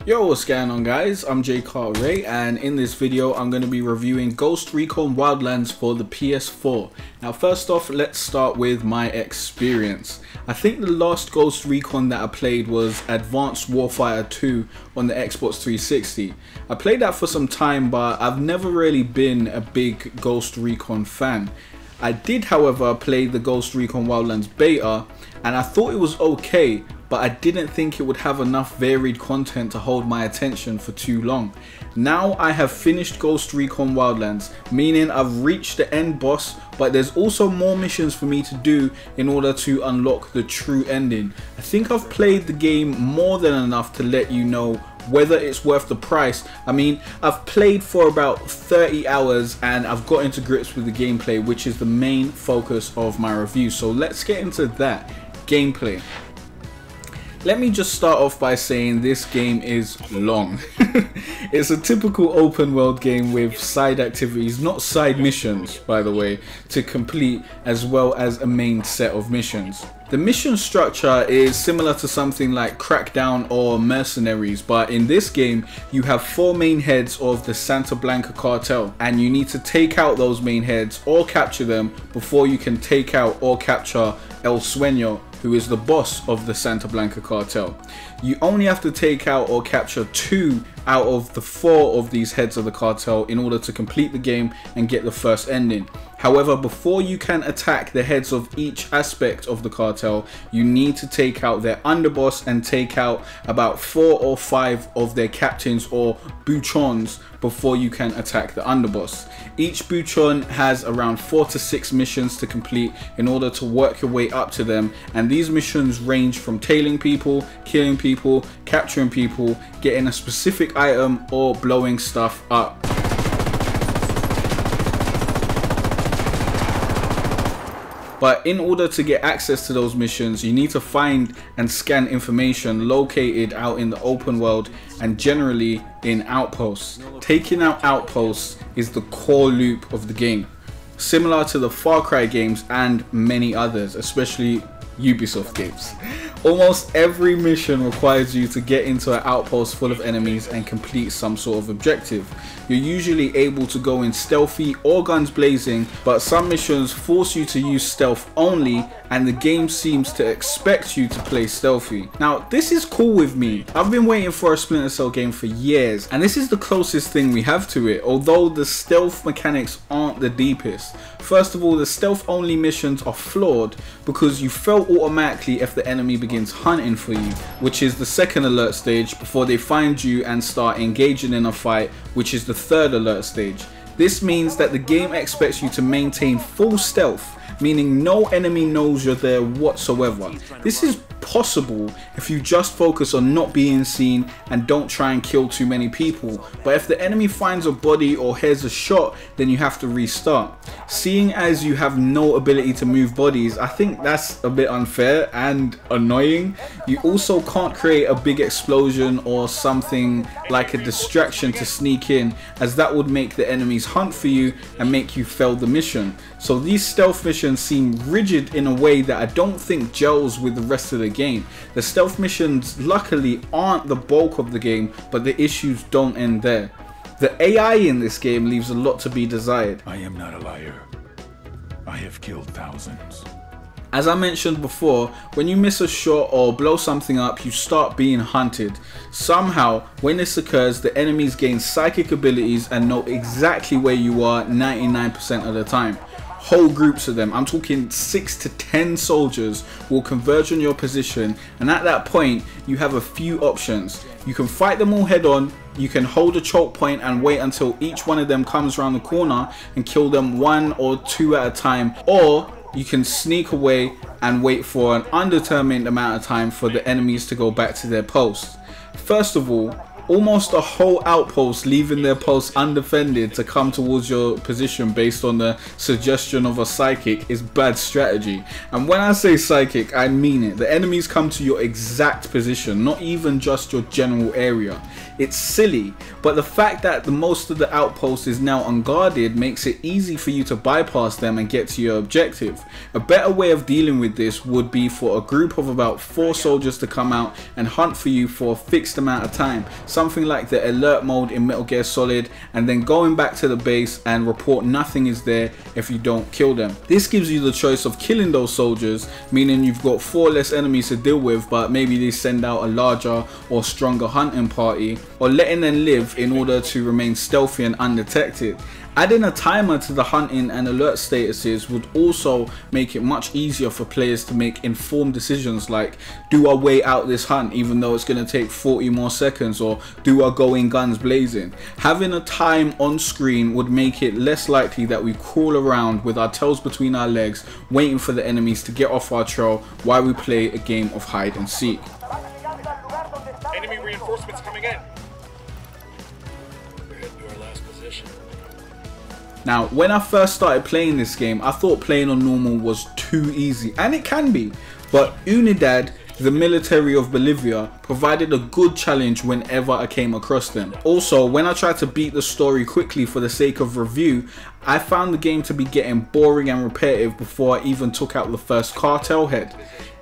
Yo, what's going on guys? I'm Jay Cartere, and in this video I'm going to be reviewing Ghost Recon Wildlands for the PS4. Now first off, let's start with my experience. I think the last Ghost Recon that I played was Advanced Warfighter 2 on the Xbox 360. I played that for some time, but I've never really been a big Ghost Recon fan. I did however play the Ghost Recon Wildlands beta and I thought it was okay, but I didn't think it would have enough varied content to hold my attention for too long. Now I have finished Ghost Recon Wildlands, meaning I've reached the end boss, but there's also more missions for me to do in order to unlock the true ending. I think I've played the game more than enough to let you know whether it's worth the price. I mean, I've played for about 30 hours and I've got into grips with the gameplay, which is the main focus of my review. So let's get into that gameplay. Let me just start off by saying this game is long. It's a typical open world game with side activities, not side missions by the way, to complete, as well as a main set of missions. The mission structure is similar to something like Crackdown or Mercenaries, but in this game you have 4 main heads of the Santa Blanca cartel, and you need to take out those main heads or capture them before you can take out or capture El Sueño, who is the boss of the Santa Blanca cartel. You only have to take out or capture 2 out of the 4 of these heads of the cartel in order to complete the game and get the first ending. However, before you can attack the heads of each aspect of the cartel, you need to take out their underboss and take out about 4 or 5 of their captains or buchons before you can attack the underboss. Each buchon has around 4 to 6 missions to complete in order to work your way up to them, and these missions range from tailing people, killing people, capturing people, getting a specific item, or blowing stuff up. But in order to get access to those missions, you need to find and scan information located out in the open world and generally in outposts. Taking out outposts is the core loop of the game, similar to the Far Cry games and many others, especially Ubisoft games. Almost every mission requires you to get into an outpost full of enemies and complete some sort of objective. You're usually able to go in stealthy or guns blazing, but some missions force you to use stealth only, and the game seems to expect you to play stealthy. Now this is cool with me. I've been waiting for a Splinter Cell game for years, and this is the closest thing we have to it, although the stealth mechanics aren't the deepest. First of all, the stealth only missions are flawed because you fail automatically if the enemy begins hunting for you, which is the second alert stage before they find you and start engaging in a fight, which is the third alert stage. This means that the game expects you to maintain full stealth, meaning no enemy knows you're there whatsoever. This is possible if you just focus on not being seen and don't try and kill too many people, but if the enemy finds a body or hears a shot, then you have to restart. Seeing as you have no ability to move bodies, I think that's a bit unfair and annoying. You also can't create a big explosion or something like a distraction to sneak in, as that would make the enemies hunt for you and make you fail the mission. So these stealth missions seem rigid in a way that I don't think gels with the rest of the game. The stealth missions luckily aren't the bulk of the game, but the issues don't end there. The AI in this game leaves a lot to be desired. I am not a liar. I have killed thousands. As I mentioned before, when you miss a shot or blow something up, you start being hunted. Somehow, when this occurs, the enemies gain psychic abilities and know exactly where you are 99% of the time. Whole groups of them, I'm talking 6 to 10 soldiers, will converge on your position, and at that point you have a few options. You can fight them all head on, you can hold a choke point and wait until each one of them comes around the corner and kill them 1 or 2 at a time, or you can sneak away and wait for an undetermined amount of time for the enemies to go back to their posts. First of all, almost a whole outpost leaving their post undefended to come towards your position based on the suggestion of a psychic is bad strategy. And when I say psychic, I mean it. The enemies come to your exact position, not even just your general area. It's silly, but the fact that most of the outpost is now unguarded makes it easy for you to bypass them and get to your objective. A better way of dealing with this would be for a group of about 4 soldiers to come out and hunt for you for a fixed amount of time, something like the alert mode in Metal Gear Solid, and then going back to the base and report nothing is there if you don't kill them. This gives you the choice of killing those soldiers, meaning you've got 4 less enemies to deal with, but maybe they send out a larger or stronger hunting party, or letting them live in order to remain stealthy and undetected. Adding a timer to the hunting and alert statuses would also make it much easier for players to make informed decisions like, do I wait out this hunt even though it's going to take 40 more seconds, or do I go in guns blazing? Having a time on screen would make it less likely that we crawl around with our tails between our legs waiting for the enemies to get off our trail while we play a game of hide and seek. Enemy reinforcements coming in. We're heading to our last position. Now, when I first started playing this game, I thought playing on normal was too easy, and it can be, but Unidad, the military of Bolivia, provided a good challenge whenever I came across them. Also, when I tried to beat the story quickly for the sake of review, I found the game to be getting boring and repetitive before I even took out the first cartel head.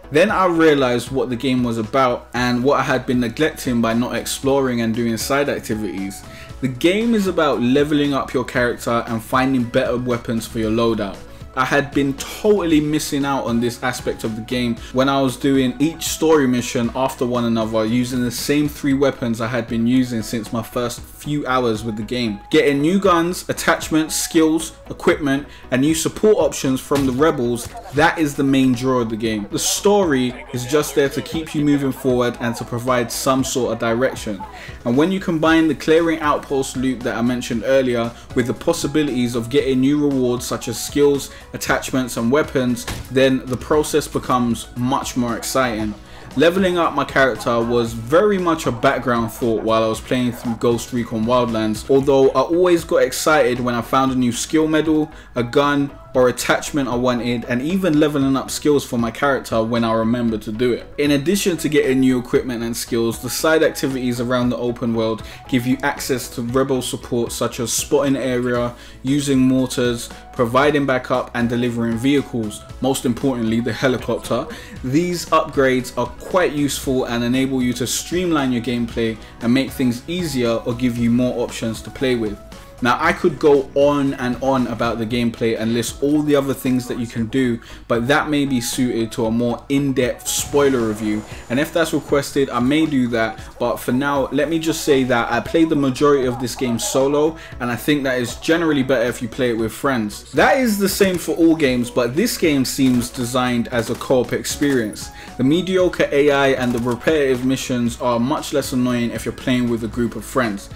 Then I realized what the game was about and what I had been neglecting by not exploring and doing side activities. The game is about leveling up your character and finding better weapons for your loadout. I had been totally missing out on this aspect of the game when I was doing each story mission after one another using the same 3 weapons I had been using since my first few hours with the game. Getting new guns, attachments, skills, equipment and new support options from the rebels, that is the main draw of the game. The story is just there to keep you moving forward and to provide some sort of direction. And when you combine the clearing outpost loop that I mentioned earlier with the possibilities of getting new rewards such as skills, attachments and weapons, then the process becomes much more exciting. Leveling up my character was very much a background thought while I was playing through Ghost Recon Wildlands, although I always got excited when I found a new skill medal, a gun or attachment I wanted, and even leveling up skills for my character when I remembered to do it. In addition to getting new equipment and skills, the side activities around the open world give you access to rebel support such as spotting area, using mortars, providing backup and delivering vehicles, most importantly the helicopter. These upgrades are quite useful and enable you to streamline your gameplay and make things easier or give you more options to play with. Now, I could go on and on about the gameplay and list all the other things that you can do, but that may be suited to a more in-depth spoiler review, and if that's requested I may do that, but for now let me just say that I played the majority of this game solo, and I think that is generally better if you play it with friends. That is the same for all games, but this game seems designed as a co-op experience. The mediocre AI and the repetitive missions are much less annoying if you're playing with a group of friends.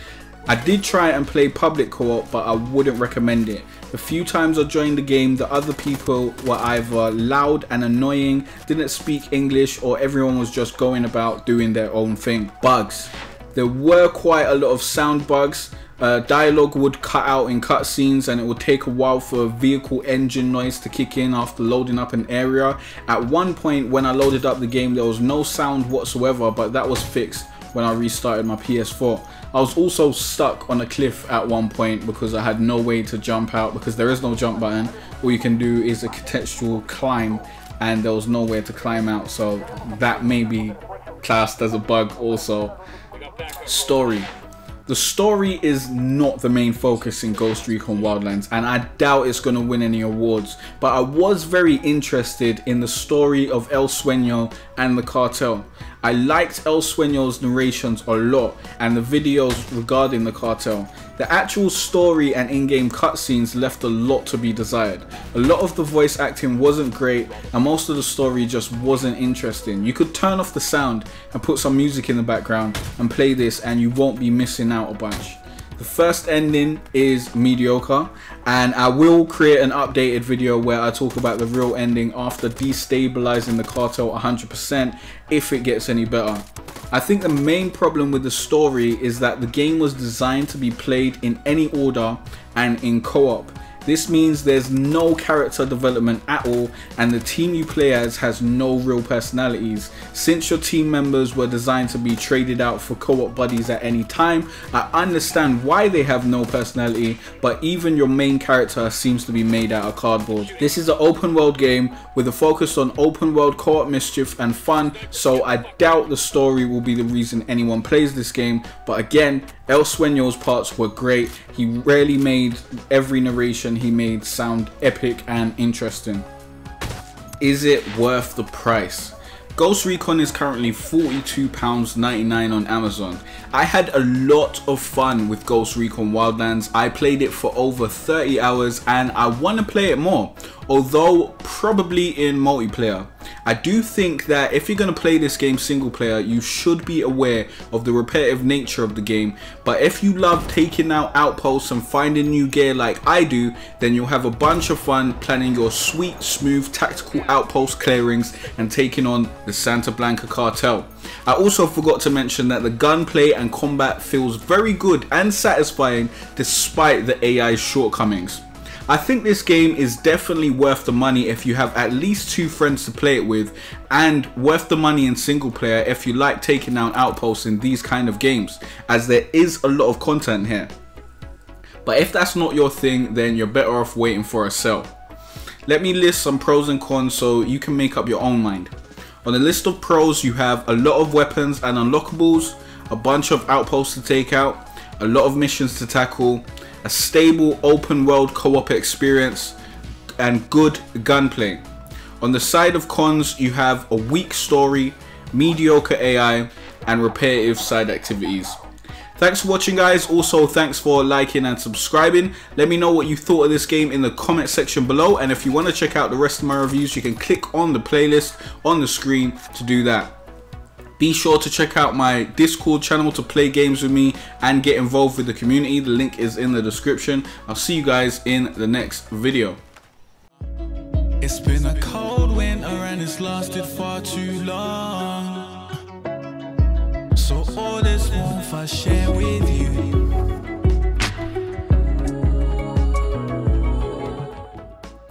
I did try and play public co-op, but I wouldn't recommend it. The few times I joined the game, the other people were either loud and annoying, didn't speak English, or everyone was just going about doing their own thing. Bugs. There were quite a lot of sound bugs. Dialogue would cut out in cutscenes, and it would take a while for a vehicle engine noise to kick in after loading up an area. At one point when I loaded up the game, there was no sound whatsoever, but that was fixed when I restarted my PS4. I was also stuck on a cliff at one point because I had no way to jump out, because there is no jump button. All you can do is a contextual climb, and there was nowhere to climb out, so that may be classed as a bug also. Story. The story is not the main focus in Ghost Recon Wildlands, and I doubt it's going to win any awards, but I was very interested in the story of El Sueño and the cartel. I liked El Sueño's narrations a lot and the videos regarding the cartel. The actual story and in-game cutscenes left a lot to be desired. A lot of the voice acting wasn't great and most of the story just wasn't interesting. You could turn off the sound and put some music in the background and play this and you won't be missing out a bunch. The first ending is mediocre, and I will create an updated video where I talk about the real ending after destabilizing the cartel 100% if it gets any better. I think the main problem with the story is that the game was designed to be played in any order and in co-op. This means there's no character development at all, and the team you play as has no real personalities. Since your team members were designed to be traded out for co-op buddies at any time, I understand why they have no personality, but even your main character seems to be made out of cardboard. This is an open world game with a focus on open world co-op mischief and fun, so I doubt the story will be the reason anyone plays this game. But again, El Sueño's parts were great. He rarely made every narration he made sound epic and interesting. Is it worth the price? Ghost Recon is currently £42.99 on Amazon. I had a lot of fun with Ghost Recon Wildlands. I played it for over 30 hours and I want to play it more, although probably in multiplayer. I do think that if you're going to play this game single player, you should be aware of the repetitive nature of the game, but if you love taking out outposts and finding new gear like I do, then you'll have a bunch of fun planning your sweet, smooth tactical outpost clearings and taking on the Santa Blanca cartel. I also forgot to mention that the gunplay and combat feels very good and satisfying despite the AI's shortcomings. I think this game is definitely worth the money if you have at least 2 friends to play it with, and worth the money in single player if you like taking down outposts in these kind of games, as there is a lot of content here. But if that's not your thing, then you're better off waiting for a sale. Let me list some pros and cons so you can make up your own mind. On the list of pros, you have a lot of weapons and unlockables, a bunch of outposts to take out, a lot of missions to tackle, a stable open world co-op experience, and good gunplay. On the side of cons, you have a weak story, mediocre AI, and repetitive side activities. Thanks for watching, guys. Also, thanks for liking and subscribing. Let me know what you thought of this game in the comment section below, and if you want to check out the rest of my reviews, you can click on the playlist on the screen to do that. Be sure to check out my Discord channel to play games with me and get involved with the community. The link is in the description. I'll see you guys in the next video. It's been a cold winter and it's lasted far too long. So all this warmth I share with you.